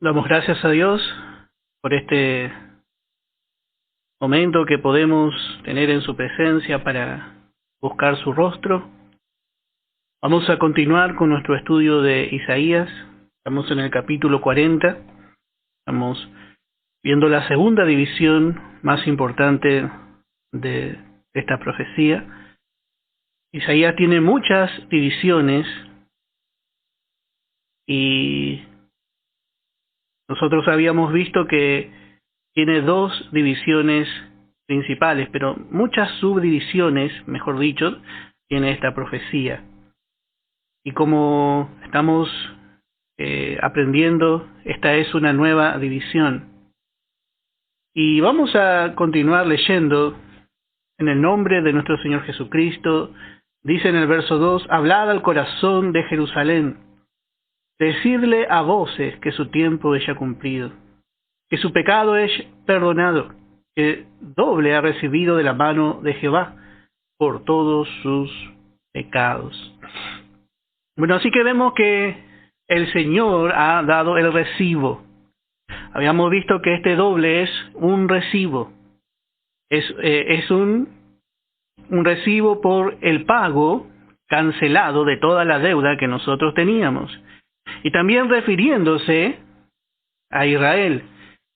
Damos gracias a Dios por este momento que podemos tener en su presencia para buscar su rostro. Vamos a continuar con nuestro estudio de Isaías. Estamos en el capítulo 40. Estamos viendo la segunda división más importante de esta profecía. Isaías tiene muchas divisiones y nosotros habíamos visto que tiene dos divisiones principales, pero muchas subdivisiones, mejor dicho, tiene esta profecía. Y como estamos aprendiendo, esta es una nueva división. Y vamos a continuar leyendo en el nombre de nuestro Señor Jesucristo. Dice en el verso 2, hablad al corazón de Jerusalén, decidle a voces que su tiempo es ya cumplido, que su pecado es perdonado, que doble ha recibido de la mano de Jehová por todos sus pecados. Bueno, así que vemos que el Señor ha dado el recibo. Habíamos visto que este doble es un recibo. Es un recibo por el pago cancelado de toda la deuda que nosotros teníamos. Y también refiriéndose a Israel.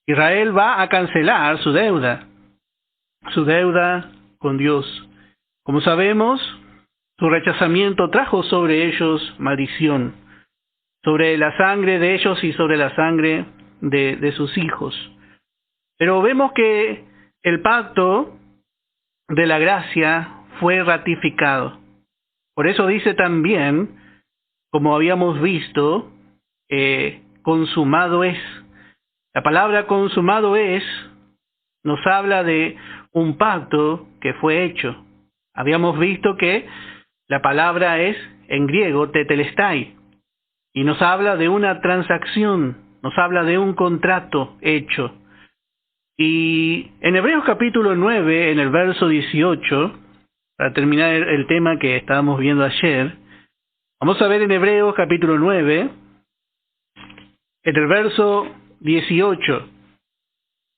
Israel va a cancelar su deuda con Dios. Como sabemos, su rechazamiento trajo sobre ellos maldición, sobre la sangre de ellos y sobre la sangre de sus hijos. Pero vemos que el pacto de la gracia fue ratificado. Por eso dice también, como habíamos visto, consumado es. La palabra consumado es nos habla de un pacto que fue hecho. Habíamos visto que la palabra es en griego tetelestai y nos habla de una transacción, nos habla de un contrato hecho. Y en Hebreos capítulo 9, en el verso 18, para terminar el tema que estábamos viendo ayer, vamos a ver en Hebreos capítulo 9, en el verso 18.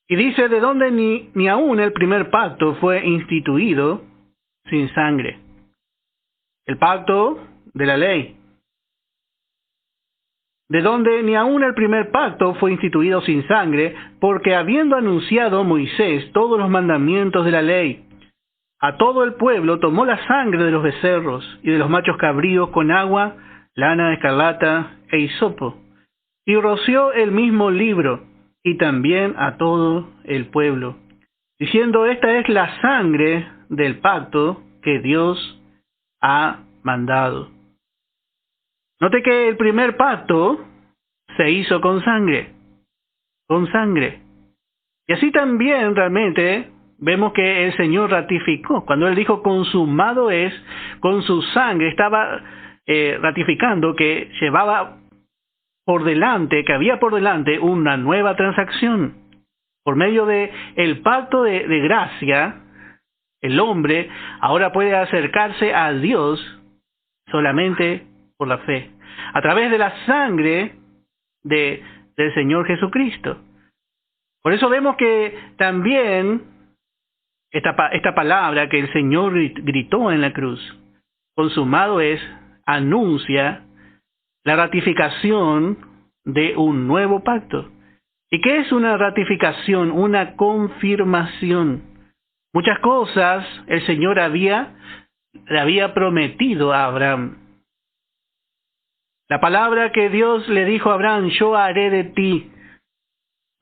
Y dice, de donde ni aún el primer pacto fue instituido sin sangre. El pacto de la ley. De donde ni aún el primer pacto fue instituido sin sangre, porque habiendo anunciado Moisés todos los mandamientos de la ley, a todo el pueblo tomó la sangre de los becerros y de los machos cabríos con agua, lana escarlata e hisopo, y roció el mismo libro, y también a todo el pueblo, diciendo, esta es la sangre del pacto que Dios ha mandado. Note que el primer pacto se hizo con sangre. Y así también realmente vemos que el Señor ratificó. Cuando Él dijo consumado es, con su sangre estaba ratificando que llevaba que había por delante una nueva transacción. Por medio de el pacto de gracia, el hombre ahora puede acercarse a Dios solamente por la fe, a través de la sangre del Señor Jesucristo. Por eso vemos que también esta palabra que el Señor gritó en la cruz, consumado es, anuncia la ratificación de un nuevo pacto. ¿Y qué es una ratificación? Una confirmación. Muchas cosas el Señor le había prometido a Abraham. La palabra que Dios le dijo a Abraham, yo haré de ti.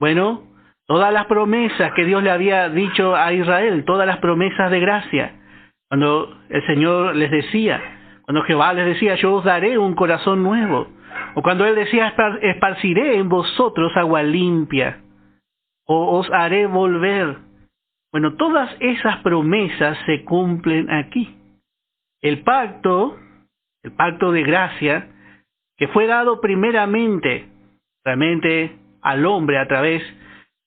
Bueno, todas las promesas que Dios le había dicho a Israel, todas las promesas de gracia. Cuando el Señor les decía, cuando Jehová les decía, yo os daré un corazón nuevo. O cuando Él decía, esparciré en vosotros agua limpia. O os haré volver. Bueno, todas esas promesas se cumplen aquí. El pacto de gracia, que fue dado primeramente, realmente al hombre a través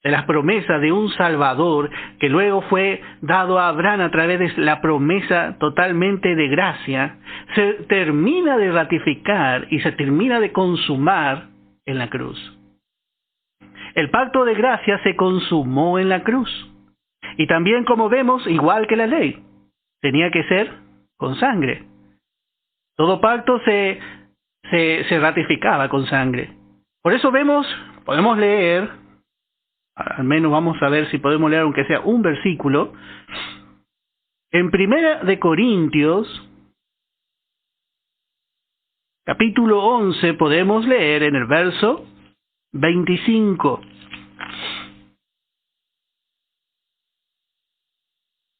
de las promesas de un Salvador, que luego fue dado a Abraham a través de la promesa totalmente de gracia, se termina de ratificar y se termina de consumar en la cruz. El pacto de gracia se consumó en la cruz. Y también, como vemos, igual que la ley, tenía que ser con sangre. Todo pacto se ratificaba con sangre. Por eso podemos leer, al menos vamos a ver si podemos leer aunque sea un versículo, en 1 Corintios, capítulo 11, podemos leer en el verso 25.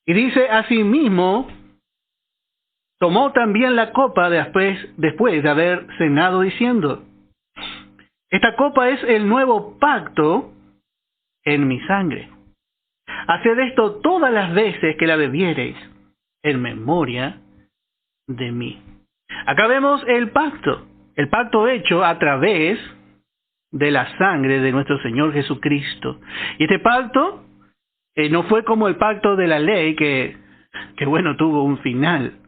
Y dice: asimismo, tomó también la copa después de haber cenado, diciendo: esta copa es el nuevo pacto en mi sangre. Haced esto todas las veces que la bebiereis, en memoria de mí. Acá vemos el pacto hecho a través de la sangre de nuestro Señor Jesucristo. Y este pacto no fue como el pacto de la ley que tuvo un final.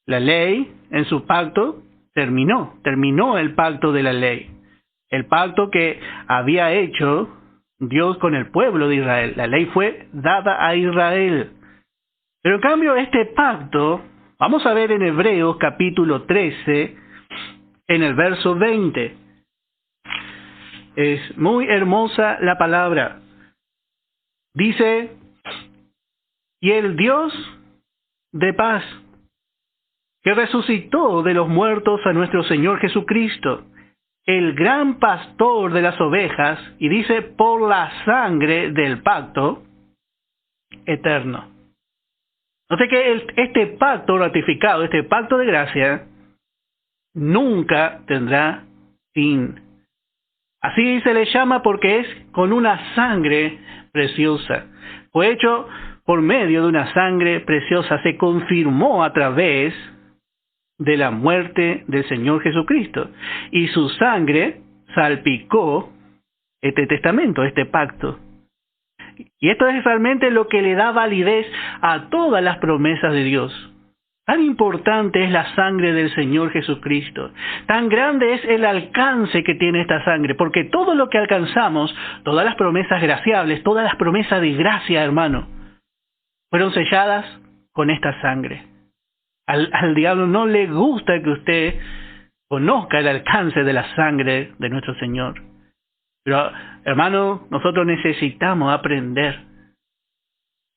La ley, en su pacto, terminó el pacto de la ley. El pacto que había hecho Dios con el pueblo de Israel. La ley fue dada a Israel. Pero en cambio este pacto, vamos a ver en Hebreos capítulo 13, en el verso 20. Es muy hermosa la palabra. Dice: y el Dios de paz, que resucitó de los muertos a nuestro Señor Jesucristo, el gran pastor de las ovejas, y dice: por la sangre del pacto eterno. Note que este pacto ratificado, este pacto de gracia, nunca tendrá fin. Así se le llama porque es con una sangre preciosa. Fue hecho por medio de una sangre preciosa. Se confirmó a través de la muerte del Señor Jesucristo. Y su sangre salpicó este testamento, este pacto. Y esto es realmente lo que le da validez a todas las promesas de Dios. Tan importante es la sangre del Señor Jesucristo. Tan grande es el alcance que tiene esta sangre. Porque todo lo que alcanzamos, todas las promesas graciables, todas las promesas de gracia, hermano, fueron selladas con esta sangre. Al diablo no le gusta que usted conozca el alcance de la sangre de nuestro Señor. Pero, hermano, nosotros necesitamos aprender.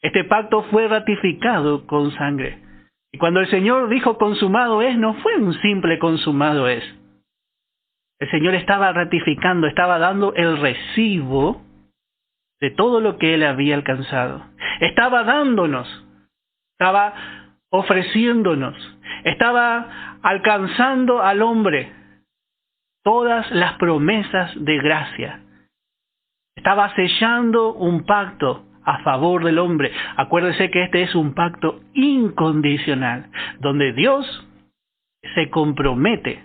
Este pacto fue ratificado con sangre. Y cuando el Señor dijo consumado es, no fue un simple consumado es. El Señor estaba ratificando, estaba dando el recibo de todo lo que Él había alcanzado. Estaba dándonos, estaba ofreciéndonos, estaba alcanzando al hombre todas las promesas de gracia. Estaba sellando un pacto a favor del hombre. Acuérdese que este es un pacto incondicional, donde Dios se compromete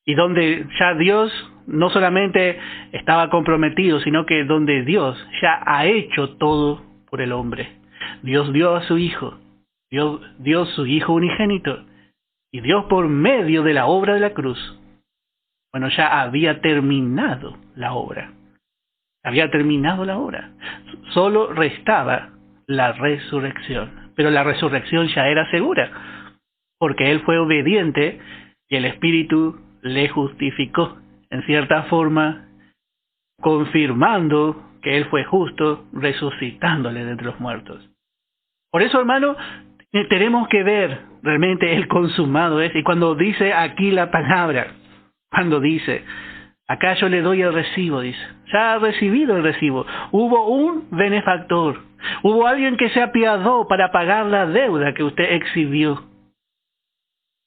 y donde ya Dios no solamente estaba comprometido, sino que donde Dios ya ha hecho todo por el hombre. Dios dio a su Hijo, Dios dio su Hijo unigénito, y Dios por medio de la obra de la cruz, ya había terminado la obra. Había terminado la obra. Solo restaba la resurrección. Pero la resurrección ya era segura, porque Él fue obediente y el Espíritu le justificó, en cierta forma, confirmando que Él fue justo, resucitándole de entre los muertos. Por eso, hermano, tenemos que ver realmente el consumado es. Y cuando dice aquí la palabra, cuando dice: acá yo le doy el recibo, dice. Ya ha recibido el recibo. Hubo un benefactor. Hubo alguien que se apiadó para pagar la deuda que usted exhibió.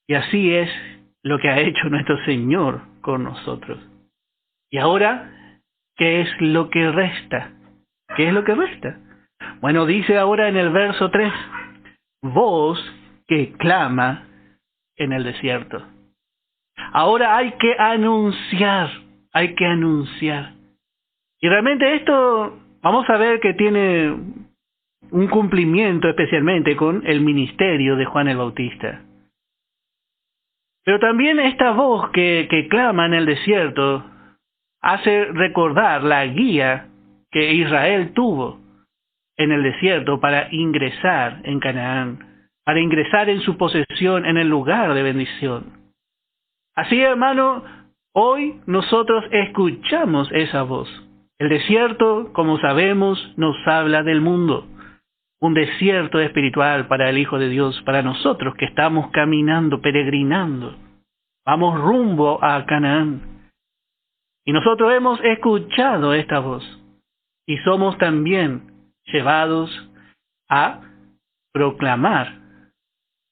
Y así es lo que ha hecho nuestro Señor con nosotros. Y ahora, ¿qué es lo que resta? ¿Qué es lo que resta? Bueno, dice ahora en el verso 3, voz que clama en el desierto. Ahora hay que anunciar. Y realmente esto, vamos a ver que tiene un cumplimiento especialmente con el ministerio de Juan el Bautista. Pero también esta voz que clama en el desierto hace recordar la guía que Israel tuvo en el desierto para ingresar en Canaán, para ingresar en su posesión, en el lugar de bendición. Así, hermano, hoy nosotros escuchamos esa voz. El desierto, como sabemos, nos habla del mundo. Un desierto espiritual para el Hijo de Dios, para nosotros que estamos caminando, peregrinando. Vamos rumbo a Canaán. Y nosotros hemos escuchado esta voz. Y somos también llevados a proclamar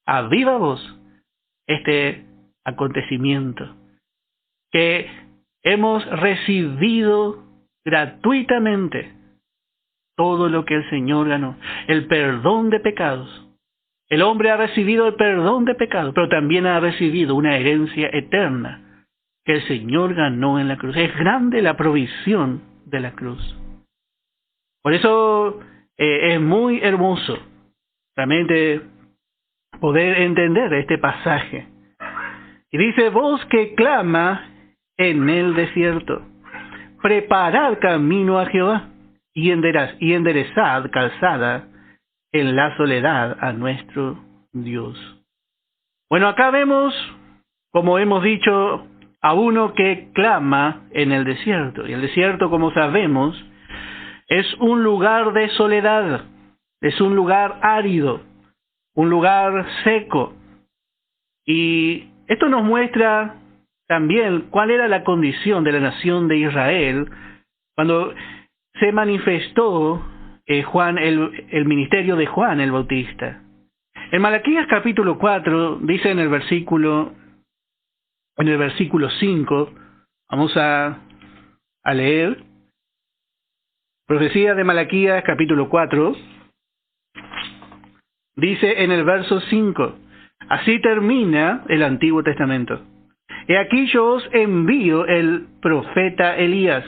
a viva voz este acontecimiento que hemos recibido gratuitamente todo lo que el Señor ganó, el perdón de pecados. El hombre ha recibido el perdón de pecados, pero también ha recibido una herencia eterna que el Señor ganó en la cruz. Es grande la provisión de la cruz. Por eso es muy hermoso realmente poder entender este pasaje. Y dice, voz que clama en el desierto, preparad camino a Jehová y enderezad calzada en la soledad a nuestro Dios. Bueno, acá vemos, como hemos dicho, a uno que clama en el desierto. Y el desierto, como sabemos, es un lugar de soledad, es un lugar árido, un lugar seco. Y esto nos muestra también cuál era la condición de la nación de Israel cuando se manifestó el ministerio de Juan el Bautista. En Malaquías capítulo 4 dice en el versículo 5, vamos a leer, profecía de Malaquías capítulo 4, dice en el verso 5, así termina el Antiguo Testamento. He aquí yo os envío el profeta Elías,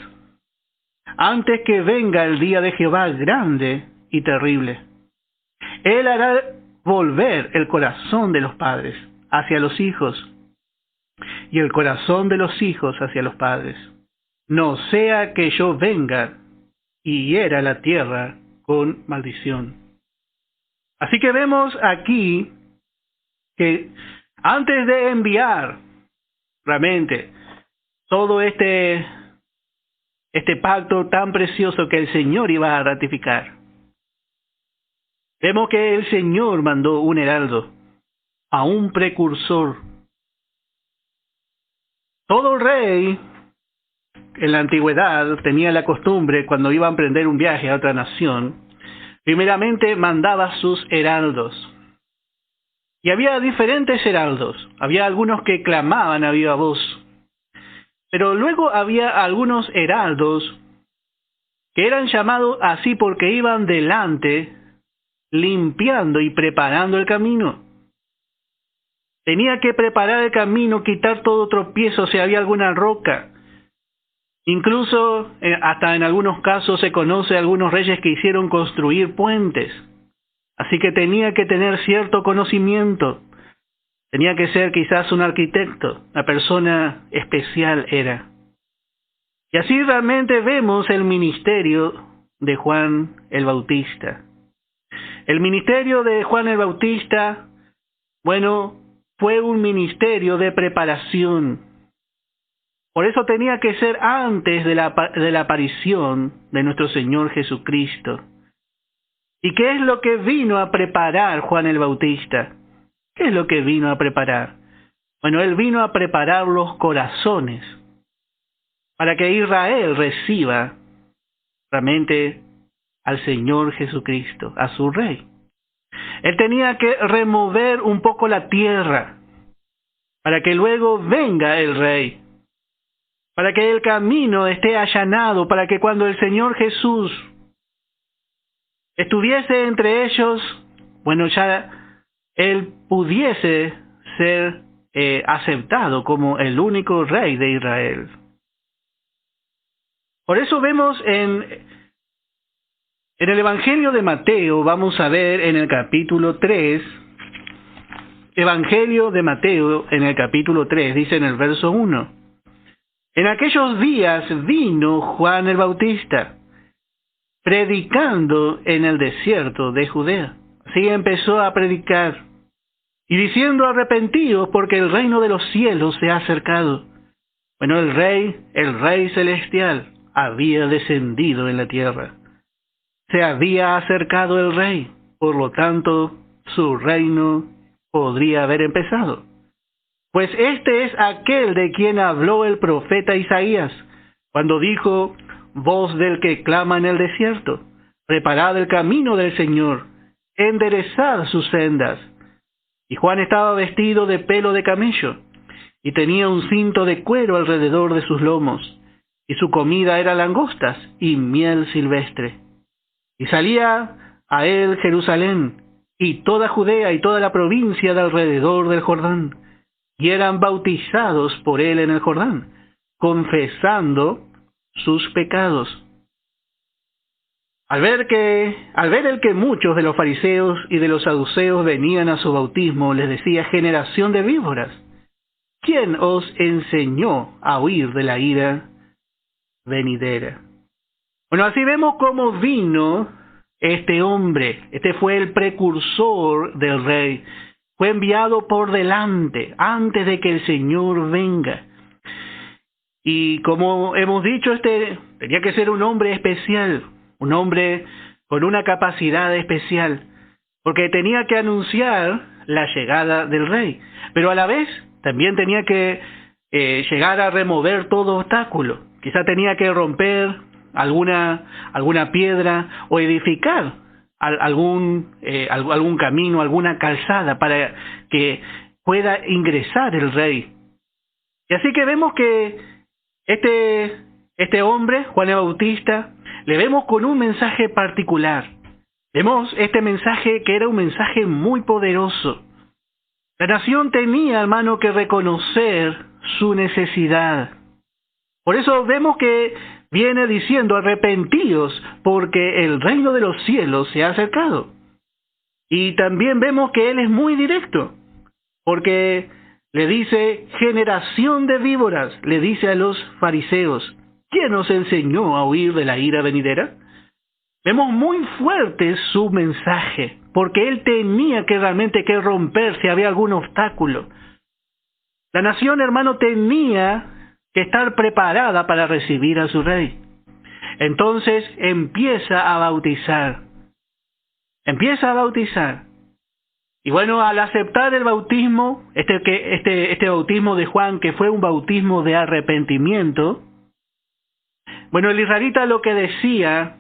antes que venga el día de Jehová grande y terrible. Él hará volver el corazón de los padres hacia los hijos, y el corazón de los hijos hacia los padres. No sea que yo venga y hiera la tierra con maldición. Así que vemos aquí que antes de enviar realmente todo este pacto tan precioso que el Señor iba a ratificar, vemos que el Señor mandó un heraldo, a un precursor. Todo rey en la antigüedad tenía la costumbre, cuando iba a emprender un viaje a otra nación, primeramente mandaba sus heraldos. Y había diferentes heraldos. Había algunos que clamaban a viva voz. Pero luego había algunos heraldos que eran llamados así porque iban delante, limpiando y preparando el camino. Tenía que preparar el camino, quitar todo tropiezo si había alguna roca. Incluso, hasta en algunos casos se conoce a algunos reyes que hicieron construir puentes. Así que tenía que tener cierto conocimiento. Tenía que ser quizás un arquitecto, una persona especial era. Y así realmente vemos el ministerio de Juan el Bautista. El ministerio de Juan el Bautista, bueno, fue un ministerio de preparación. Por eso tenía que ser antes de la aparición de nuestro Señor Jesucristo. ¿Y qué es lo que vino a preparar Juan el Bautista? ¿Qué es lo que vino a preparar? Bueno, él vino a preparar los corazones para que Israel reciba realmente al Señor Jesucristo, a su Rey. Él tenía que remover un poco la tierra para que luego venga el Rey, para que el camino esté allanado, para que cuando el Señor Jesús estuviese entre ellos, bueno, ya Él pudiese ser aceptado como el único Rey de Israel. Por eso vemos en el Evangelio de Mateo, vamos a ver en el capítulo 3, Evangelio de Mateo en el capítulo 3, dice en el verso 1, En aquellos días vino Juan el Bautista, predicando en el desierto de Judea. Así empezó a predicar, y diciendo: arrepentíos, porque el reino de los cielos se ha acercado. Bueno, el rey celestial, había descendido en la tierra. Se había acercado el rey, por lo tanto, su reino podría haber empezado. Pues este es aquel de quien habló el profeta Isaías, cuando dijo: voz del que clama en el desierto, preparad el camino del Señor, enderezad sus sendas. Y Juan estaba vestido de pelo de camello, y tenía un cinto de cuero alrededor de sus lomos, y su comida era langostas y miel silvestre. Y salía a él Jerusalén, y toda Judea y toda la provincia de alrededor del Jordán, y eran bautizados por él en el Jordán, confesando sus pecados. Al ver el que muchos de los fariseos y de los saduceos venían a su bautismo, les decía: generación de víboras, ¿quién os enseñó a huir de la ira venidera? Bueno, así vemos cómo vino este hombre. Este fue el precursor del rey. Fue enviado por delante, antes de que el Señor venga. Y como hemos dicho, tenía que ser un hombre especial, un hombre con una capacidad especial, porque tenía que anunciar la llegada del rey, pero a la vez también tenía que llegar a remover todo obstáculo. Quizá tenía que romper alguna piedra o edificar algún camino, alguna calzada para que pueda ingresar el rey. Y así que vemos que este hombre, Juan el Bautista, le vemos con un mensaje particular. Vemos este mensaje que era un mensaje muy poderoso. La nación tenía, hermano, que reconocer su necesidad. Por eso vemos que viene diciendo: arrepentíos, porque el reino de los cielos se ha acercado. Y también vemos que él es muy directo, porque le dice: generación de víboras, le dice a los fariseos: ¿quién os enseñó a huir de la ira venidera? Vemos muy fuerte su mensaje, porque él tenía que realmente que romper si había algún obstáculo. La nación, hermano, tenía que estar preparada para recibir a su rey. Entonces empieza a bautizar. Y bueno, al aceptar el bautismo, este bautismo de Juan, que fue un bautismo de arrepentimiento, bueno, el israelita lo que decía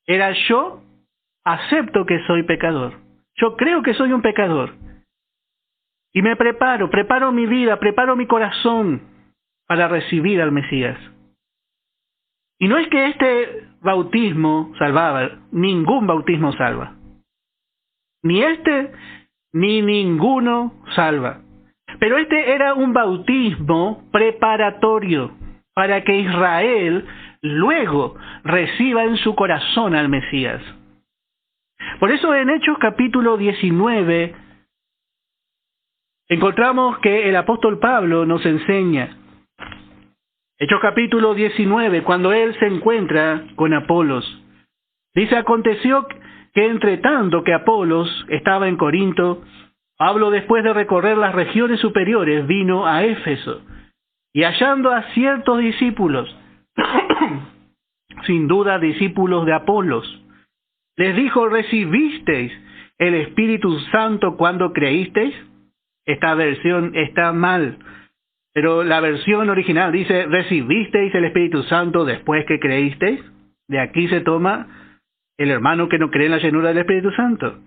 era: yo acepto que soy pecador. Yo creo que soy un pecador. Y me preparo mi vida, preparo mi corazón para recibir al Mesías. Y no es que este bautismo salvaba, ningún bautismo salva. Ni ni ninguno salva. Pero este era un bautismo preparatorio para que Israel luego reciba en su corazón al Mesías. Por eso en Hechos capítulo 19 encontramos que el apóstol Pablo nos enseña. Hechos capítulo 19, cuando él se encuentra con Apolos. Dice: aconteció que entre tanto que Apolos estaba en Corinto, Pablo, después de recorrer las regiones superiores, vino a Éfeso, y hallando a ciertos discípulos, sin duda discípulos de Apolos, les dijo: ¿recibisteis el Espíritu Santo cuando creísteis? Esta versión está mal, pero la versión original dice: ¿recibisteis el Espíritu Santo después que creísteis? De aquí se toma el hermano que no cree en la llenura del Espíritu Santo.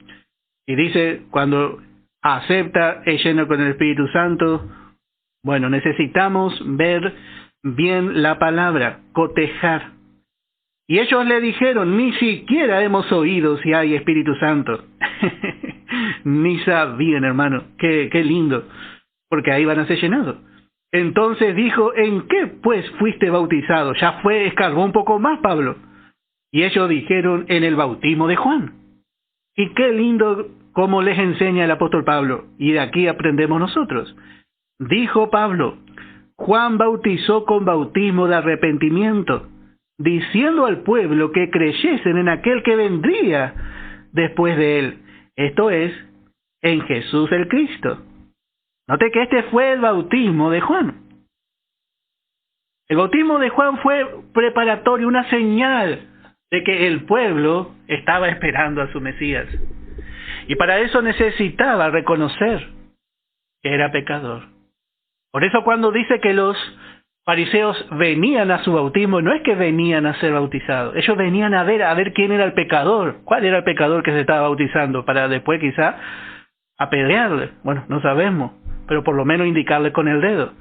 Y dice, cuando acepta el lleno con el Espíritu Santo, bueno, necesitamos ver bien la palabra, cotejar. Y ellos le dijeron: ni siquiera hemos oído si hay Espíritu Santo. Ni sabían, hermano. Qué lindo, porque ahí van a ser llenados. Entonces dijo: ¿en qué pues fuiste bautizado? Ya escarbó un poco más Pablo. Y ellos dijeron: en el bautismo de Juan. Y qué lindo cómo les enseña el apóstol Pablo. Y de aquí aprendemos nosotros. Dijo Pablo: Juan bautizó con bautismo de arrepentimiento, diciendo al pueblo que creyesen en aquel que vendría después de él, esto es, en Jesús el Cristo. Note que este fue el bautismo de Juan. El bautismo de Juan fue preparatorio, una señal de que el pueblo estaba esperando a su Mesías. Y para eso necesitaba reconocer que era pecador. Por eso cuando dice que los fariseos venían a su bautismo, no es que venían a ser bautizados. Ellos venían a ver quién era el pecador, cuál era el pecador que se estaba bautizando, para después quizá apedrearle. Bueno, no sabemos, pero por lo menos indicarle con el dedo.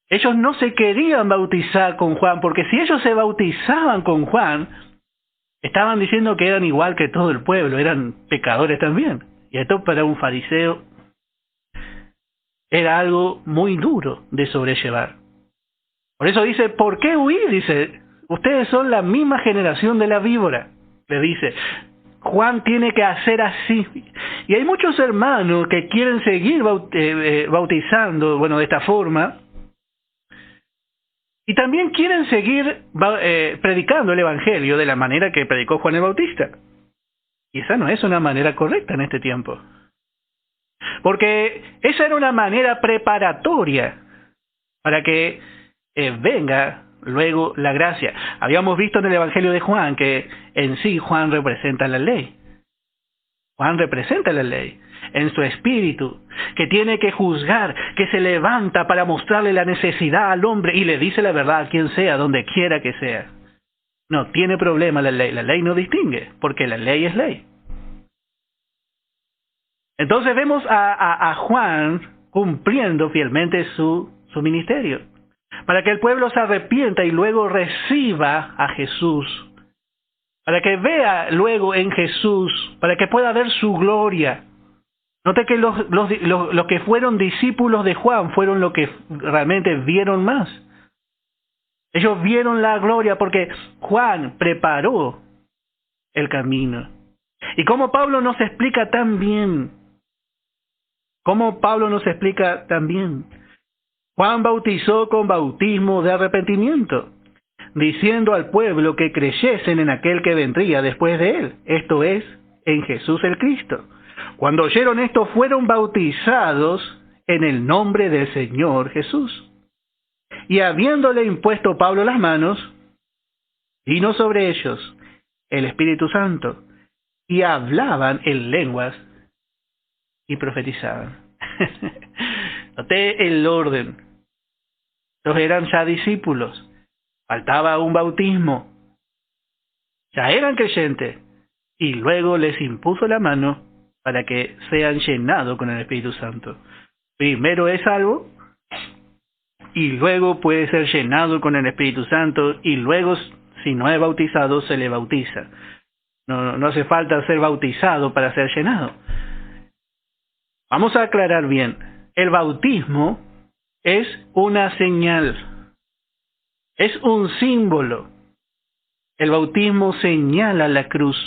Ellos no se querían bautizar con Juan, porque si ellos se bautizaban con Juan, estaban diciendo que eran igual que todo el pueblo, eran pecadores también. Y esto para un fariseo era algo muy duro de sobrellevar. Por eso dice, ¿por qué huir? Dice, ustedes son la misma generación de la víbora. Le dice, Juan tiene que hacer así. Y hay muchos hermanos que quieren seguir bautizando, de esta forma. Y también quieren seguir predicando el Evangelio de la manera que predicó Juan el Bautista. Y esa no es una manera correcta en este tiempo. Porque esa era una manera preparatoria para que venga luego la gracia. Habíamos visto en el Evangelio de Juan que en sí Juan representa la ley. Juan representa la ley en su espíritu, que tiene que juzgar, que se levanta para mostrarle la necesidad al hombre y le dice la verdad a quien sea, donde quiera que sea. No tiene problema la ley no distingue, porque la ley es ley. Entonces vemos a Juan cumpliendo fielmente su ministerio, para que el pueblo se arrepienta y luego reciba a Jesús, para que vea luego en Jesús, para que pueda ver su gloria. Note que los que fueron discípulos de Juan fueron los que realmente vieron más. Ellos vieron la gloria porque Juan preparó el camino. Y como Pablo nos explica tan bien, Juan bautizó con bautismo de arrepentimiento, diciendo al pueblo que creyesen en aquel que vendría después de él, esto es, en Jesús el Cristo. Cuando oyeron esto, fueron bautizados en el nombre del Señor Jesús. Y habiéndole impuesto Pablo las manos, vino sobre ellos el Espíritu Santo, y hablaban en lenguas y profetizaban. Noté el orden. Ellos eran ya discípulos. Faltaba un bautismo. Ya eran creyentes. Y luego les impuso la mano para que sean llenados con el Espíritu Santo. Primero es salvo, y luego puede ser llenado con el Espíritu Santo, y luego, si no es bautizado, se le bautiza. No hace falta ser bautizado para ser llenado. Vamos a aclarar bien. El bautismo es una señal. Es un símbolo. El bautismo señala la cruz.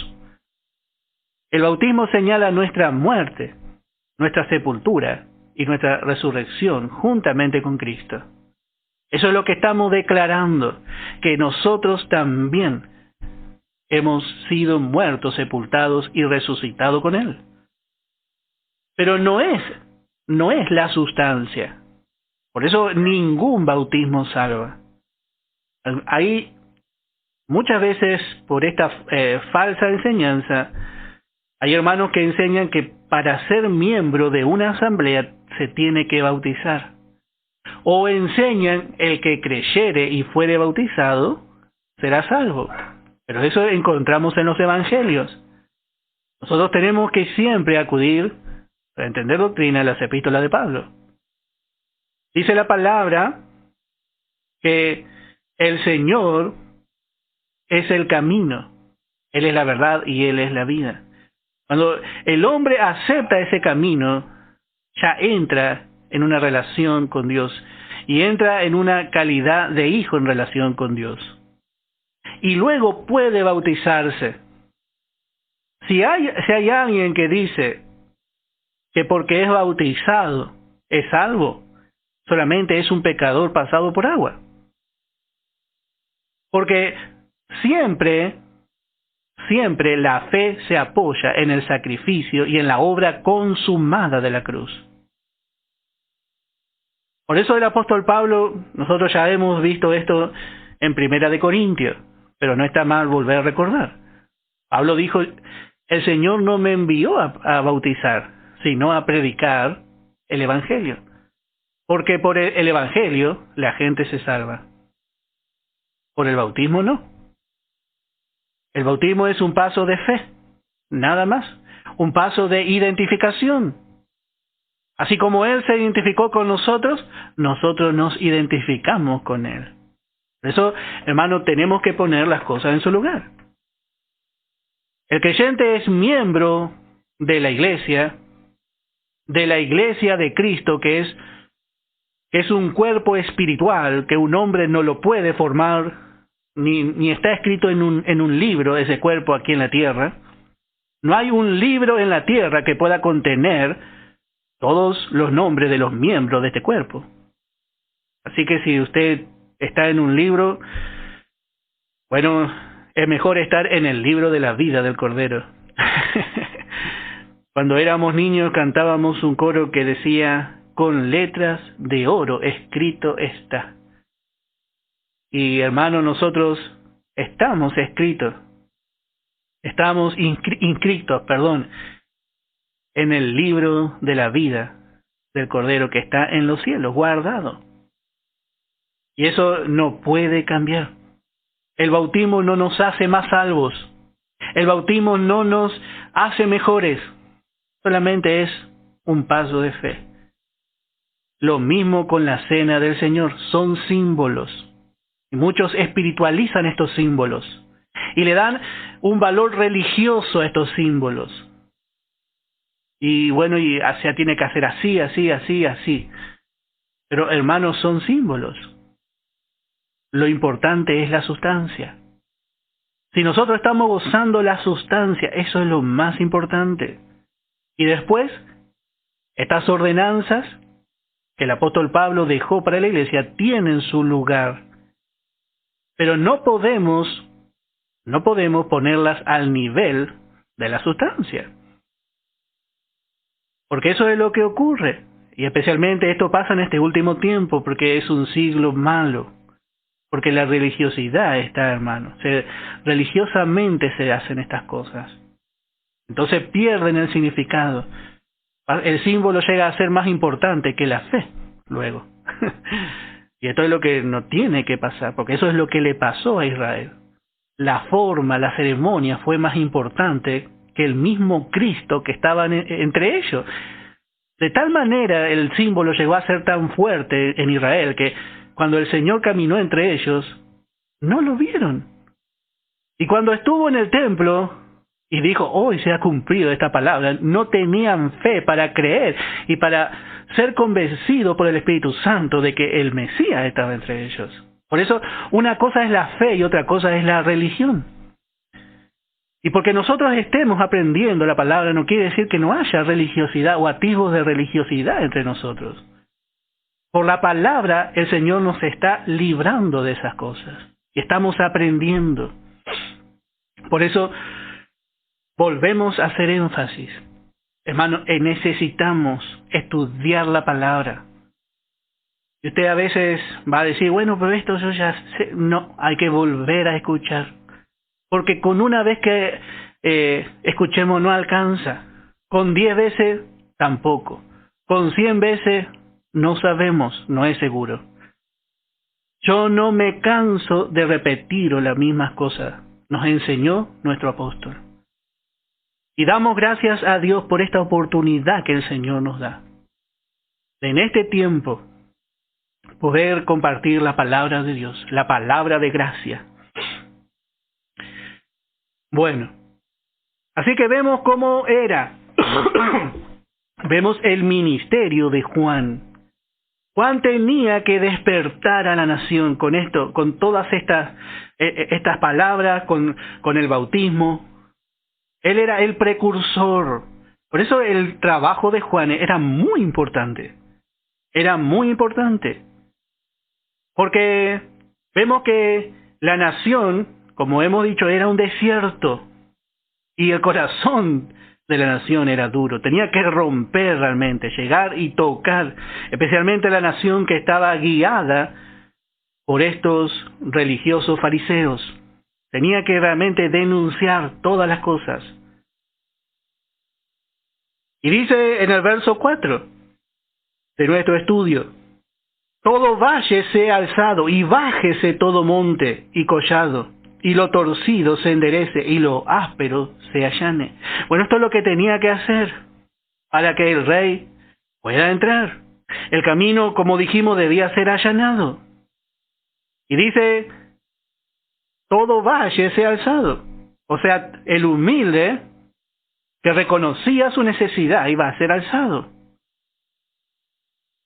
El bautismo señala nuestra muerte, nuestra sepultura y nuestra resurrección juntamente con Cristo. Eso es lo que estamos declarando, que nosotros también hemos sido muertos, sepultados y resucitados con Él. Pero no es la sustancia. Por eso ningún bautismo salva. Hay muchas veces, por esta falsa enseñanza, hay hermanos que enseñan que para ser miembro de una asamblea se tiene que bautizar. O enseñan el que creyere y fuere bautizado será salvo. Pero eso encontramos en los evangelios. Nosotros tenemos que siempre acudir, para entender doctrina, a las epístolas de Pablo. Dice la palabra que el Señor es el camino. Él es la verdad y Él es la vida. Cuando el hombre acepta ese camino, ya entra en una relación con Dios y entra en una calidad de hijo en relación con Dios. Y luego puede bautizarse. Si hay alguien que dice que porque es bautizado es salvo, solamente es un pecador pasado por agua. Porque siempre la fe se apoya en el sacrificio y en la obra consumada de la cruz. Por eso el apóstol Pablo, nosotros ya hemos visto esto en 1 Corintios, pero no está mal volver a recordar. Pablo dijo, el Señor no me envió a bautizar, sino a predicar el Evangelio. Porque por el Evangelio la gente se salva. Por el bautismo no. El bautismo es un paso de fe, nada más. Un paso de identificación. Así como Él se identificó con nosotros, nosotros nos identificamos con Él. Por eso, hermano, tenemos que poner las cosas en su lugar. El creyente es miembro de la iglesia de Cristo, que es un cuerpo espiritual, que un hombre no lo puede formar, ni está escrito en un libro ese cuerpo aquí en la tierra. No hay un libro en la tierra que pueda contener todos los nombres de los miembros de este cuerpo. Así que si usted está en un libro, bueno, es mejor estar en el libro de la vida del Cordero. Cuando éramos niños cantábamos un coro que decía, con letras de oro escrito está. Y hermano, nosotros estamos inscritos, en el libro de la vida del Cordero que está en los cielos, guardado. Y eso no puede cambiar. El bautismo no nos hace más salvos. El bautismo no nos hace mejores. Solamente es un paso de fe. Lo mismo con la cena del Señor. Son símbolos. Y muchos espiritualizan estos símbolos. Y le dan un valor religioso a estos símbolos. Y bueno, tiene que hacer así. Pero hermanos, son símbolos. Lo importante es la sustancia. Si nosotros estamos gozando la sustancia, eso es lo más importante. Y después, estas ordenanzas que el apóstol Pablo dejó para la iglesia tienen su lugar. Pero no podemos ponerlas al nivel de la sustancia. Porque eso es lo que ocurre. Y especialmente esto pasa en este último tiempo, porque es un siglo malo. Porque la religiosidad está, hermano. Religiosamente se hacen estas cosas. Entonces pierden el significado. El símbolo llega a ser más importante que la fe, luego. Y esto es lo que no tiene que pasar, porque eso es lo que le pasó a Israel. La forma, la ceremonia fue más importante que el mismo Cristo que estaba entre ellos. De tal manera el símbolo llegó a ser tan fuerte en Israel que cuando el Señor caminó entre ellos, no lo vieron. Y cuando estuvo en el templo y dijo, hoy se ha cumplido esta palabra, no tenían fe para creer y para ser convencidos por el Espíritu Santo de que el Mesías estaba entre ellos. Por eso, una cosa es la fe y otra cosa es la religión. Y porque nosotros estemos aprendiendo la palabra no quiere decir que no haya religiosidad o atisbos de religiosidad entre nosotros. Por la palabra, el Señor nos está librando de esas cosas. Y estamos aprendiendo. Por eso, volvemos a hacer énfasis. Hermano, necesitamos estudiar la palabra. Y usted a veces va a decir, bueno, pero esto yo ya sé. No, hay que volver a escuchar. Porque con una vez que escuchemos no alcanza. Con 10 veces, tampoco. Con 100 veces, no sabemos, no es seguro. Yo no me canso de repetir las mismas cosas. Nos enseñó nuestro apóstol. Y damos gracias a Dios por esta oportunidad que el Señor nos da. En este tiempo, poder compartir la palabra de Dios, la palabra de gracia. Bueno, así que vemos cómo era. Vemos el ministerio de Juan. Juan tenía que despertar a la nación con esto, con todas estas palabras, con el bautismo. Él era el precursor. Por eso el trabajo de Juan era muy importante. era muy importante, porque vemos que la nación, como hemos dicho, era un desierto, y el corazón de la nación era duro. Tenía que romper realmente, llegar y tocar, especialmente la nación que estaba guiada por estos religiosos fariseos. Tenía que realmente denunciar todas las cosas. Y dice en el verso 4 de nuestro estudio: todo valle sea alzado y bájese todo monte y collado, y lo torcido se enderece y lo áspero se allane. Bueno, esto es lo que tenía que hacer para que el rey pueda entrar. El camino, como dijimos, debía ser allanado. Y dice, todo valle sea alzado. O sea, el humilde que reconocía su necesidad iba a ser alzado.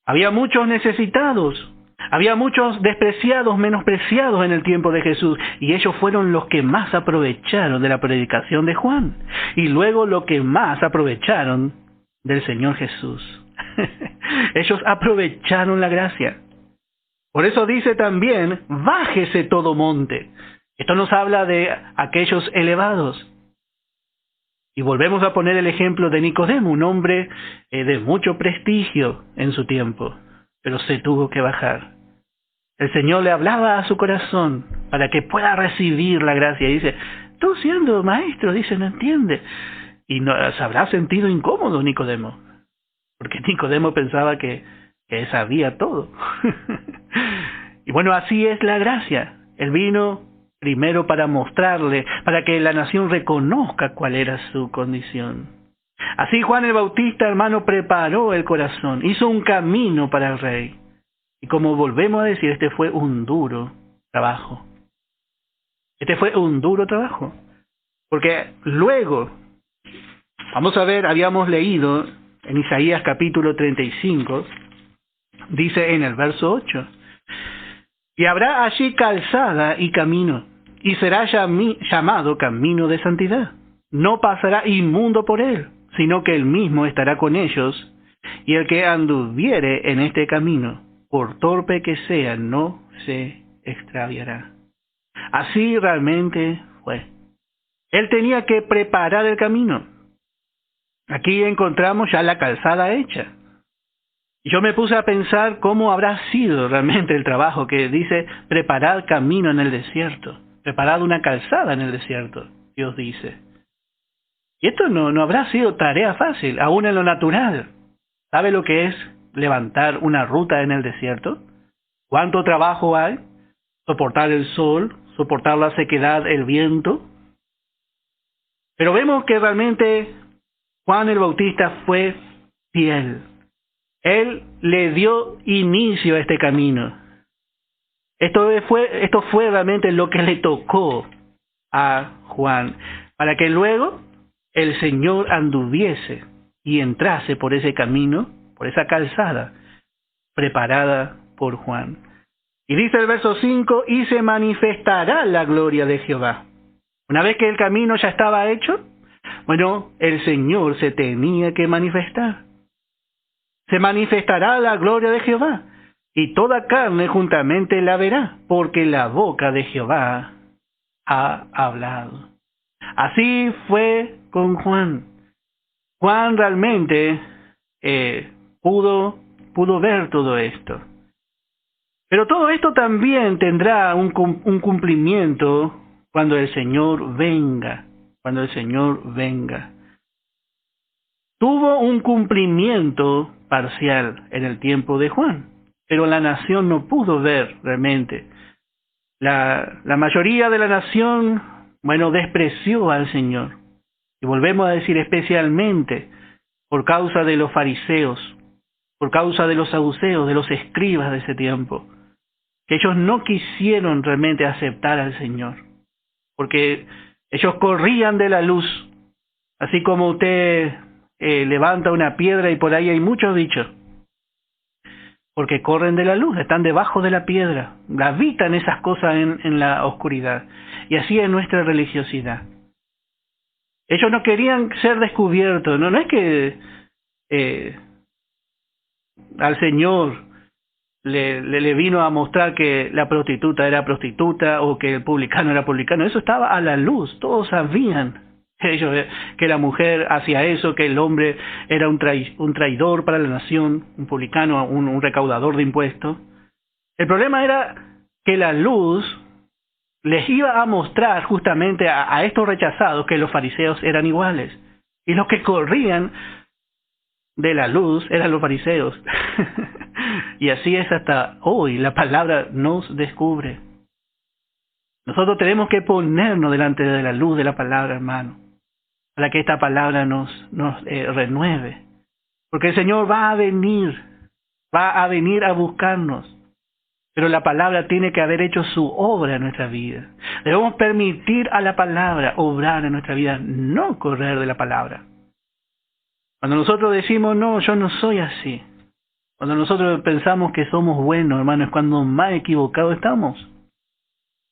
Había muchos necesitados, había muchos despreciados, menospreciados en el tiempo de Jesús, y ellos fueron los que más aprovecharon de la predicación de Juan, y luego los que más aprovecharon del Señor Jesús. Ellos aprovecharon la gracia. Por eso dice también, bájese todo monte. Esto nos habla de aquellos elevados. Y volvemos a poner el ejemplo de Nicodemo, un hombre de mucho prestigio en su tiempo, pero se tuvo que bajar. El Señor le hablaba a su corazón para que pueda recibir la gracia. Y dice, tú siendo maestro, dice, no entiende. Y no, se habrá sentido incómodo Nicodemo, porque Nicodemo pensaba que sabía todo. Y bueno, así es la gracia. Él vino primero para mostrarle, para que la nación reconozca cuál era su condición. Así Juan el Bautista, hermano, preparó el corazón, hizo un camino para el rey. Y como volvemos a decir, este fue un duro trabajo. Este fue un duro trabajo. Porque luego, vamos a ver, habíamos leído en Isaías capítulo 35, dice en el verso 8, y habrá allí calzada y camino, y será llamado camino de santidad. No pasará inmundo por él, sino que él mismo estará con ellos, y el que anduviere en este camino, por torpe que sea, no se extraviará. Así realmente fue. Él tenía que preparar el camino. Aquí encontramos ya la calzada hecha. Yo me puse a pensar cómo habrá sido realmente el trabajo que dice preparar camino en el desierto, preparar una calzada en el desierto, Dios dice. Y esto no habrá sido tarea fácil, aún en lo natural. ¿Sabe lo que es levantar una ruta en el desierto? ¿Cuánto trabajo hay? Soportar el sol, soportar la sequedad, el viento. Pero vemos que realmente Juan el Bautista fue fiel. Él le dio inicio a este camino. Esto fue realmente lo que le tocó a Juan, para que luego el Señor anduviese y entrase por ese camino, por esa calzada, preparada por Juan. Y dice el verso 5, y se manifestará la gloria de Jehová. Una vez que el camino ya estaba hecho, bueno, el Señor se tenía que manifestar. Se manifestará la gloria de Jehová, y toda carne juntamente la verá, porque la boca de Jehová ha hablado. Así fue con Juan. Juan realmente pudo ver todo esto. Pero todo esto también tendrá un cumplimiento cuando el Señor venga. Cuando el Señor venga. Tuvo un cumplimiento parcial en el tiempo de Juan, pero la nación no pudo ver realmente. La mayoría de la nación, bueno, despreció al Señor. Y volvemos a decir especialmente por causa de los fariseos, por causa de los saduceos, de los escribas de ese tiempo, que ellos no quisieron realmente aceptar al Señor, porque ellos corrían de la luz, así como usted levanta una piedra y por ahí hay muchos bichos, porque corren de la luz, están debajo de la piedra, habitan esas cosas en la oscuridad. Y así es nuestra religiosidad. Ellos no querían ser descubiertos, no es que al Señor le vino a mostrar que la prostituta era prostituta o que el publicano era publicano. Eso estaba a la luz, todos sabían ellos que la mujer hacía eso, que el hombre era un traidor para la nación, un publicano, un recaudador de impuestos. El problema era que la luz les iba a mostrar justamente a estos rechazados que los fariseos eran iguales. Y los que corrían de la luz eran los fariseos. Y así es hasta hoy. La palabra nos descubre. Nosotros tenemos que ponernos delante de la luz de la palabra, hermano, para que esta palabra nos renueve. Porque el Señor va a venir a buscarnos. Pero la palabra tiene que haber hecho su obra en nuestra vida. Debemos permitir a la palabra obrar en nuestra vida, no correr de la palabra. Cuando nosotros decimos, no, yo no soy así. Cuando nosotros pensamos que somos buenos, hermano, es cuando más equivocados estamos.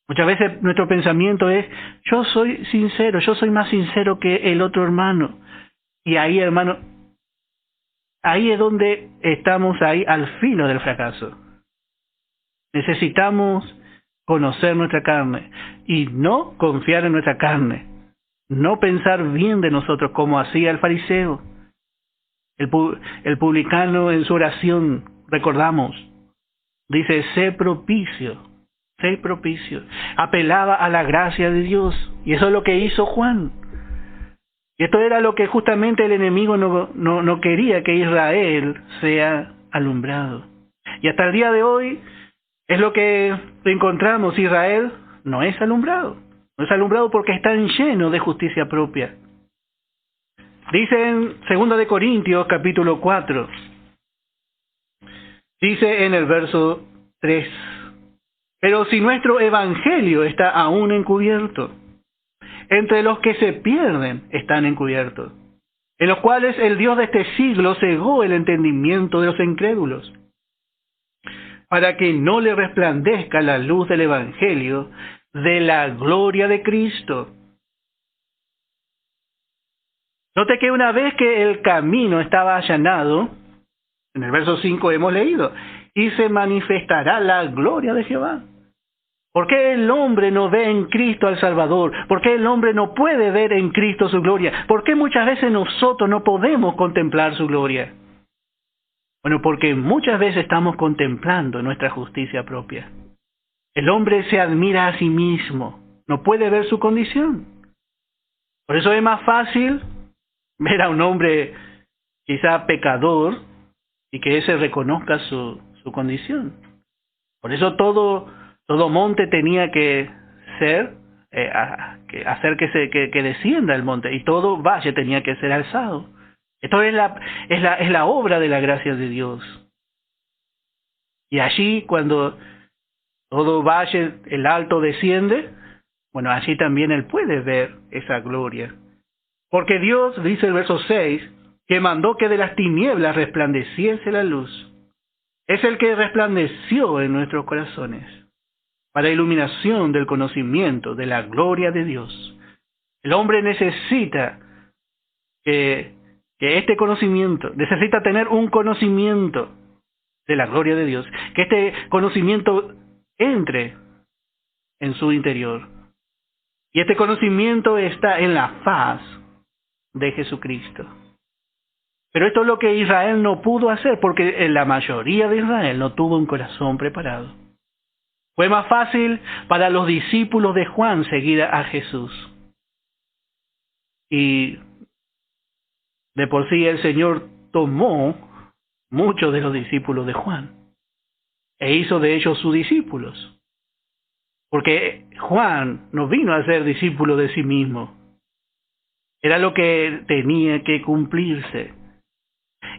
Muchas veces nuestro pensamiento es, yo soy sincero, yo soy más sincero que el otro hermano. Y ahí, hermano, ahí es donde estamos ahí al filo del fracaso. Necesitamos conocer nuestra carne y no confiar en nuestra carne. No pensar bien de nosotros como hacía el fariseo. El publicano en su oración, recordamos, dice, sé propicio. Apelaba a la gracia de Dios. Y eso es lo que hizo Juan. Y esto era lo que justamente el enemigo no quería, que Israel sea alumbrado. Y hasta el día de hoy es lo que encontramos. Israel no es alumbrado. No es alumbrado porque están llenos de justicia propia. Dice en 2 de Corintios, capítulo 4. Dice en el verso 3. Pero si nuestro evangelio está aún encubierto, entre los que se pierden están encubiertos, en los cuales el Dios de este siglo cegó el entendimiento de los incrédulos, para que no le resplandezca la luz del evangelio de la gloria de Cristo. Note que una vez que el camino estaba allanado, en el verso 5 hemos leído, y se manifestará la gloria de Jehová. ¿Por qué el hombre no ve en Cristo al Salvador? ¿Por qué el hombre no puede ver en Cristo su gloria? ¿Por qué muchas veces nosotros no podemos contemplar su gloria? Bueno, porque muchas veces estamos contemplando nuestra justicia propia. El hombre se admira a sí mismo, no puede ver su condición. Por eso es más fácil ver a un hombre quizá pecador y que ese reconozca su condición. Por eso todo monte tenía que ser, hacer que descienda el monte, y todo valle tenía que ser alzado. Esto es la obra de la gracia de Dios. Y allí cuando todo valle, el alto desciende, bueno, allí también él puede ver esa gloria. Porque Dios, dice el verso 6, que mandó que de las tinieblas resplandeciese la luz, es el que resplandeció en nuestros corazones, para iluminación del conocimiento de la gloria de Dios. El hombre necesita que este conocimiento, necesita tener un conocimiento de la gloria de Dios, que este conocimiento entre en su interior. Y este conocimiento está en la faz de Jesucristo. Pero esto es lo que Israel no pudo hacer, porque la mayoría de Israel no tuvo un corazón preparado. Fue más fácil para los discípulos de Juan seguir a Jesús. Y de por sí el Señor tomó muchos de los discípulos de Juan e hizo de ellos sus discípulos. Porque Juan no vino a ser discípulo de sí mismo. Era lo que tenía que cumplirse.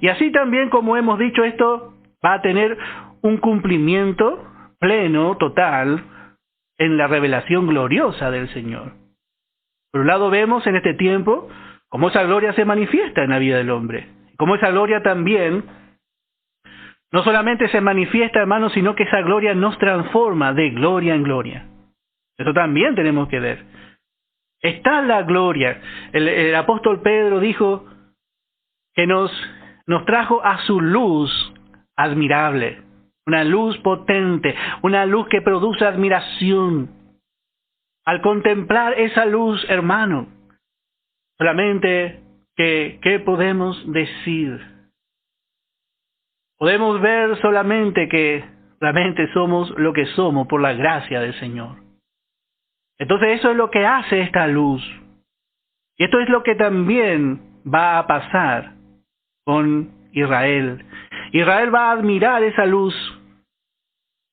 Y así también, como hemos dicho, esto va a tener un cumplimiento pleno, total, en la revelación gloriosa del Señor. Por un lado vemos en este tiempo cómo esa gloria se manifiesta en la vida del hombre. Cómo esa gloria también no solamente se manifiesta, hermanos, sino que esa gloria nos transforma de gloria en gloria. Eso también tenemos que ver. Está la gloria. El apóstol Pedro dijo que nos trajo a su luz admirable. una luz potente, una luz que produce admiración. Al contemplar esa luz, hermano, solamente ¿qué podemos decir? Podemos ver solamente que realmente somos lo que somos por la gracia del Señor. Entonces eso es lo que hace esta luz. Y esto es lo que también va a pasar con Israel. Israel va a admirar esa luz.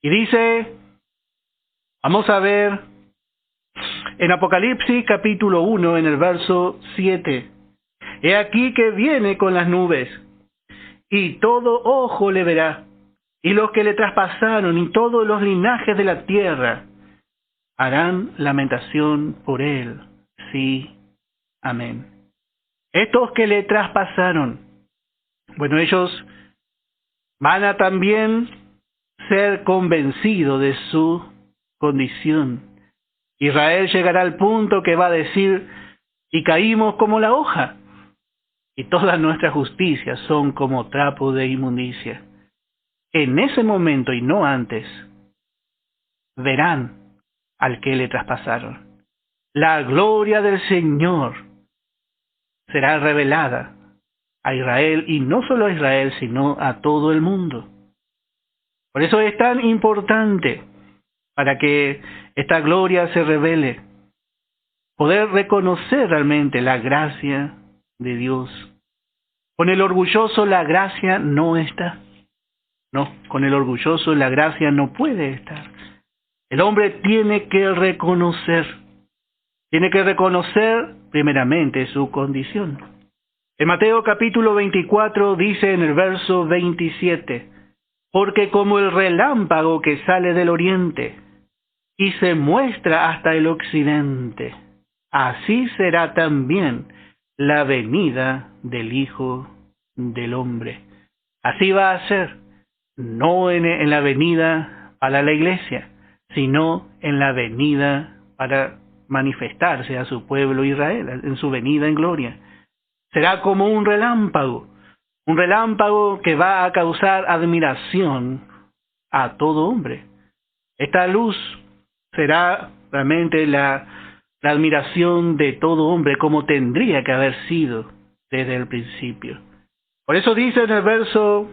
Y dice, vamos a ver en Apocalipsis capítulo 1, en el verso 7. He aquí que viene con las nubes, y todo ojo le verá, y los que le traspasaron, y todos los linajes de la tierra, harán lamentación por él. Sí, amén. Estos que le traspasaron, bueno, ellos van a también ser convencidos de su condición. Israel llegará al punto que va a decir, y caímos como la hoja, y todas nuestras justicias son como trapo de inmundicia. En ese momento y no antes, verán al que le traspasaron. La gloria del Señor será revelada a Israel, y no solo a Israel, sino a todo el mundo. Por eso es tan importante, para que esta gloria se revele, poder reconocer realmente la gracia de Dios. Con el orgulloso la gracia no está. No, con el orgulloso la gracia no puede estar. El hombre tiene que reconocer primeramente su condición. En Mateo capítulo 24 dice en el verso 27, porque como el relámpago que sale del oriente y se muestra hasta el occidente, así será también la venida del Hijo del Hombre. Así va a ser, no en la venida para la iglesia, sino en la venida para manifestarse a su pueblo Israel, en su venida en gloria. Será como un relámpago que va a causar admiración a todo hombre. Esta luz será realmente la admiración de todo hombre, como tendría que haber sido desde el principio. Por eso dice en el verso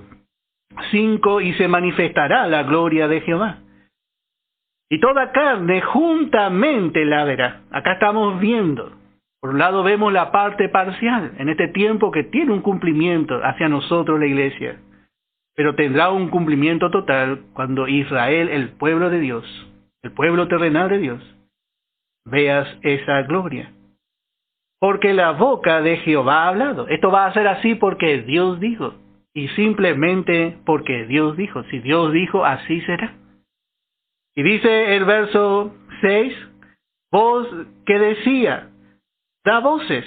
5, y se manifestará la gloria de Jehová, y toda carne juntamente la verá. Acá estamos viendo, por un lado vemos la parte parcial, en este tiempo que tiene un cumplimiento hacia nosotros la iglesia, pero tendrá un cumplimiento total cuando Israel, el pueblo de Dios, el pueblo terrenal de Dios, veas esa gloria. Porque la boca de Jehová ha hablado. Esto va a ser así porque Dios dijo. Y simplemente porque Dios dijo. Si Dios dijo, así será. Y dice el verso 6, voz que decía, da voces.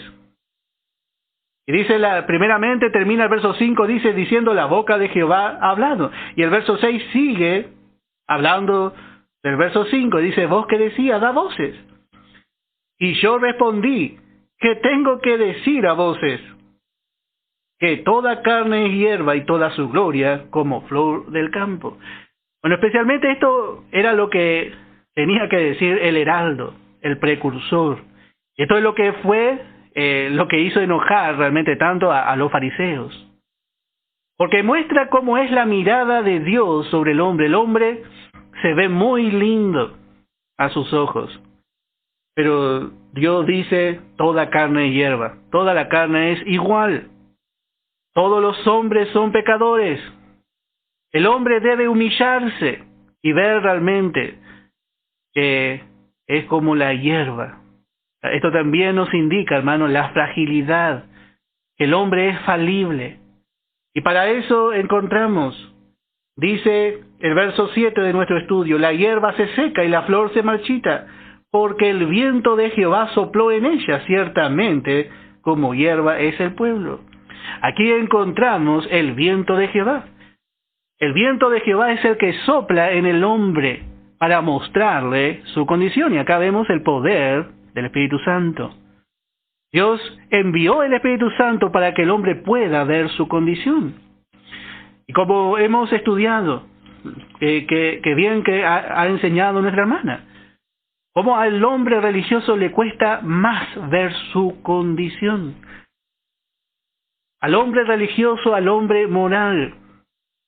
Y dice, primeramente termina el verso 5, dice, diciendo, la boca de Jehová ha hablado. Y el verso 6 sigue hablando del verso 5, dice, voz que decía, da voces. Y yo respondí, ¿qué tengo que decir a voces? Que toda carne es hierba y toda su gloria como flor del campo. Bueno, especialmente esto era lo que tenía que decir el heraldo, el precursor. Esto es lo que fue, lo que hizo enojar realmente tanto a los fariseos. Porque muestra cómo es la mirada de Dios sobre el hombre. El hombre se ve muy lindo a sus ojos. Pero Dios dice, toda carne es hierba, toda la carne es igual. Todos los hombres son pecadores. El hombre debe humillarse y ver realmente que es como la hierba. Esto también nos indica, hermano, la fragilidad. El hombre es falible. Y para eso encontramos, dice el verso 7 de nuestro estudio, la hierba se seca y la flor se marchita, porque el viento de Jehová sopló en ella, ciertamente como hierba es el pueblo. Aquí encontramos el viento de Jehová. El viento de Jehová es el que sopla en el hombre para mostrarle su condición. Y acá vemos el poder del Espíritu Santo. Dios envió el Espíritu Santo para que el hombre pueda ver su condición. Y como hemos estudiado, que bien que ha enseñado nuestra hermana. Cómo al hombre religioso le cuesta más ver su condición. Al hombre religioso, al hombre moral,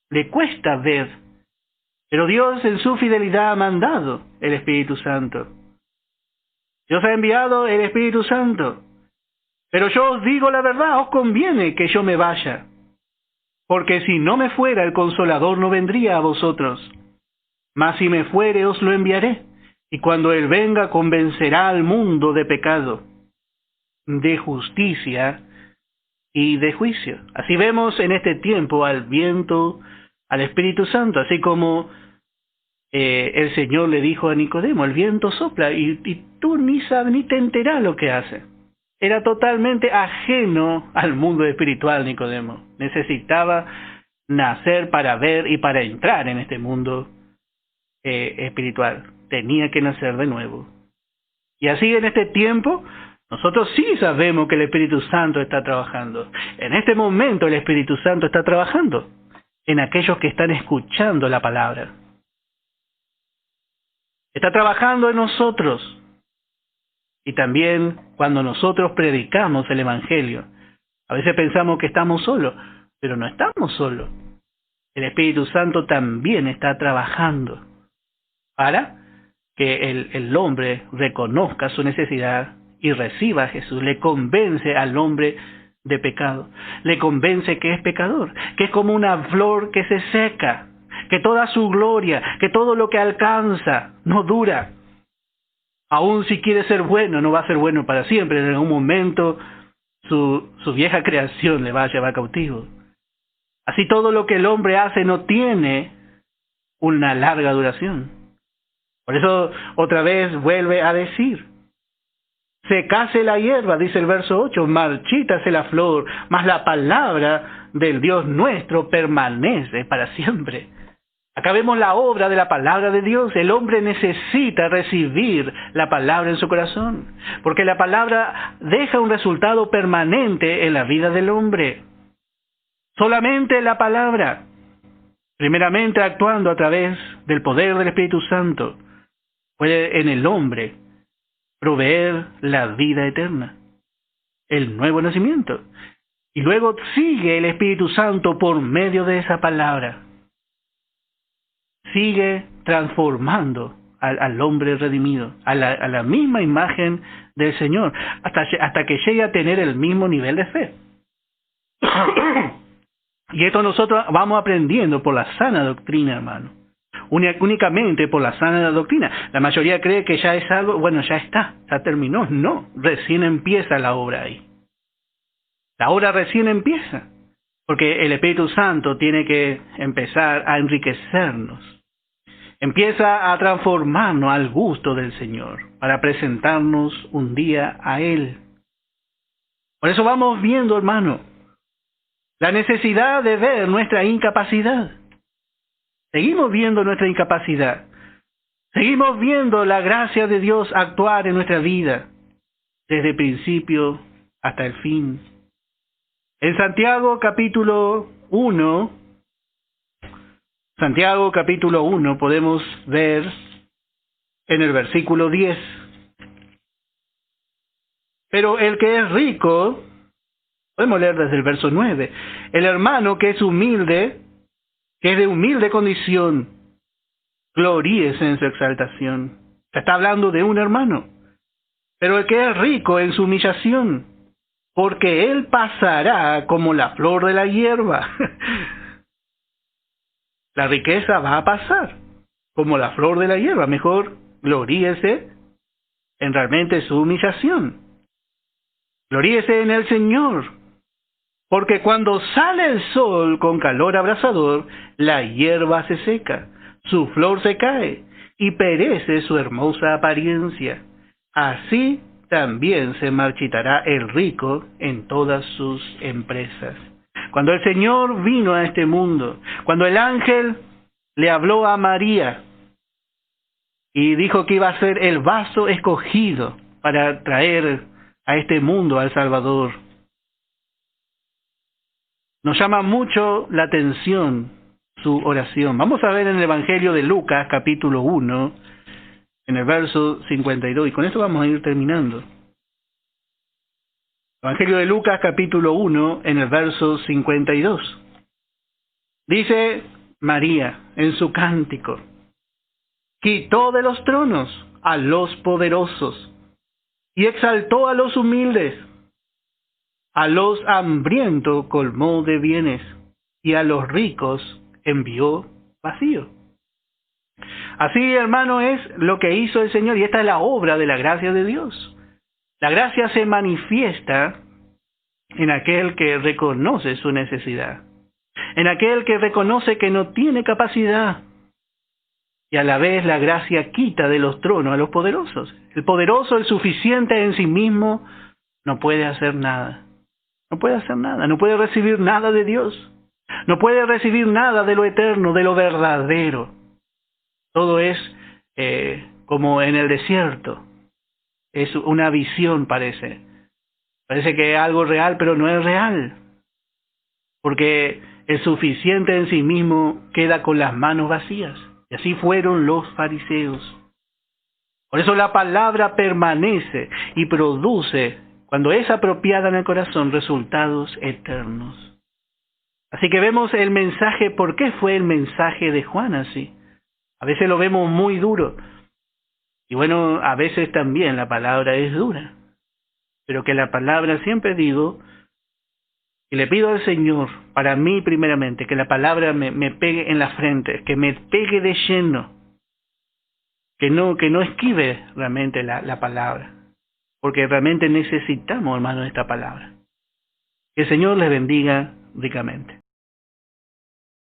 le cuesta ver. Pero Dios en su fidelidad ha mandado el Espíritu Santo. Dios ha enviado el Espíritu Santo. Pero yo os digo la verdad, os conviene que yo me vaya. Porque si no me fuera, el Consolador no vendría a vosotros. Mas si me fuere, os lo enviaré. Y cuando Él venga, convencerá al mundo de pecado, de justicia y de juicio. Así vemos en este tiempo al viento, al Espíritu Santo, así como el Señor le dijo a Nicodemo, el viento sopla y tú ni sabes ni te enterás lo que hace. Era totalmente ajeno al mundo espiritual Nicodemo. Necesitaba nacer para ver y para entrar en este mundo espiritual. Tenía que nacer de nuevo. Y así en este tiempo, nosotros sí sabemos que el Espíritu Santo está trabajando. En este momento el Espíritu Santo está trabajando en aquellos que están escuchando la palabra. Está trabajando en nosotros. Y también cuando nosotros predicamos el Evangelio. A veces pensamos que estamos solos, pero no estamos solos. El Espíritu Santo también está trabajando para que el hombre reconozca su necesidad y reciba a Jesús. Le convence al hombre de pecado. Le convence que es pecador, que es como una flor que se seca, que toda su gloria, que todo lo que alcanza no dura. Aún si quiere ser bueno, no va a ser bueno para siempre. En algún momento su vieja creación le va a llevar cautivo. Así todo lo que el hombre hace no tiene una larga duración. Por eso otra vez vuelve a decir, secase la hierba, dice el verso 8, marchítase la flor, mas la palabra del Dios nuestro permanece para siempre. Acá vemos la obra de la palabra de Dios. El hombre necesita recibir la palabra en su corazón, porque la palabra deja un resultado permanente en la vida del hombre. Solamente la palabra, primeramente actuando a través del poder del Espíritu Santo, puede en el hombre proveer la vida eterna, el nuevo nacimiento. Y luego sigue el Espíritu Santo por medio de esa palabra. Sigue transformando al hombre redimido, a la misma imagen del Señor, hasta que llegue a tener el mismo nivel de fe. Y esto nosotros vamos aprendiendo por la sana doctrina, hermano. Únicamente por la sana doctrina. La mayoría cree que ya es algo, bueno, ya está, ya terminó. No, recién empieza la obra ahí. La obra recién empieza, porque el Espíritu Santo tiene que empezar a enriquecernos. Empieza a transformarnos al gusto del Señor, para presentarnos un día a Él. Por eso vamos viendo, hermano, la necesidad de ver nuestra incapacidad. Seguimos viendo nuestra incapacidad. Seguimos viendo la gracia de Dios actuar en nuestra vida, desde el principio hasta el fin. En Santiago capítulo 1, podemos ver en el versículo 10. Pero el que es rico, podemos leer desde el verso 9, el hermano que es humilde, que es de humilde condición, gloríese en su exaltación. Está hablando de un hermano. Pero el que es rico en su humillación, porque él pasará como la flor de la hierba. La riqueza va a pasar como la flor de la hierba. Mejor gloríese en realmente su humillación. Gloríese en el Señor. Porque cuando sale el sol con calor abrasador, la hierba se seca, su flor se cae y perece su hermosa apariencia. Así también se marchitará el rico en todas sus empresas. Cuando el Señor vino a este mundo, cuando el ángel le habló a María y dijo que iba a ser el vaso escogido para traer a este mundo al Salvador, nos llama mucho la atención su oración. Vamos a ver en el Evangelio de Lucas, capítulo 1, en el verso 52, y con esto vamos a ir terminando. Evangelio de Lucas, capítulo 1, en el verso 52. Dice María en su cántico: quitó de los tronos a los poderosos y exaltó a los humildes. A los hambrientos colmó de bienes y a los ricos envió vacío. Así, hermano, es lo que hizo el Señor, y esta es la obra de la gracia de Dios. La gracia se manifiesta en aquel que reconoce su necesidad, en aquel que reconoce que no tiene capacidad. Y a la vez la gracia quita de los tronos a los poderosos. El poderoso, el suficiente en sí mismo, no puede hacer nada. No puede hacer nada, no puede recibir nada de Dios. No puede recibir nada de lo eterno, de lo verdadero. Todo es como en el desierto. Es una visión, parece. Parece que es algo real, pero no es real. Porque el suficiente en sí mismo queda con las manos vacías. Y así fueron los fariseos. Por eso la palabra permanece y produce, cuando es apropiada en el corazón, resultados eternos. Así que vemos el mensaje. ¿Por qué fue el mensaje de Juan así? A veces lo vemos muy duro. Y bueno, a veces también la palabra es dura. Pero que la palabra, siempre digo, y le pido al Señor, para mí primeramente, que la palabra me pegue en la frente, que me pegue de lleno, que no esquive realmente la palabra, porque realmente necesitamos, hermanos, esta palabra. Que el Señor les bendiga ricamente.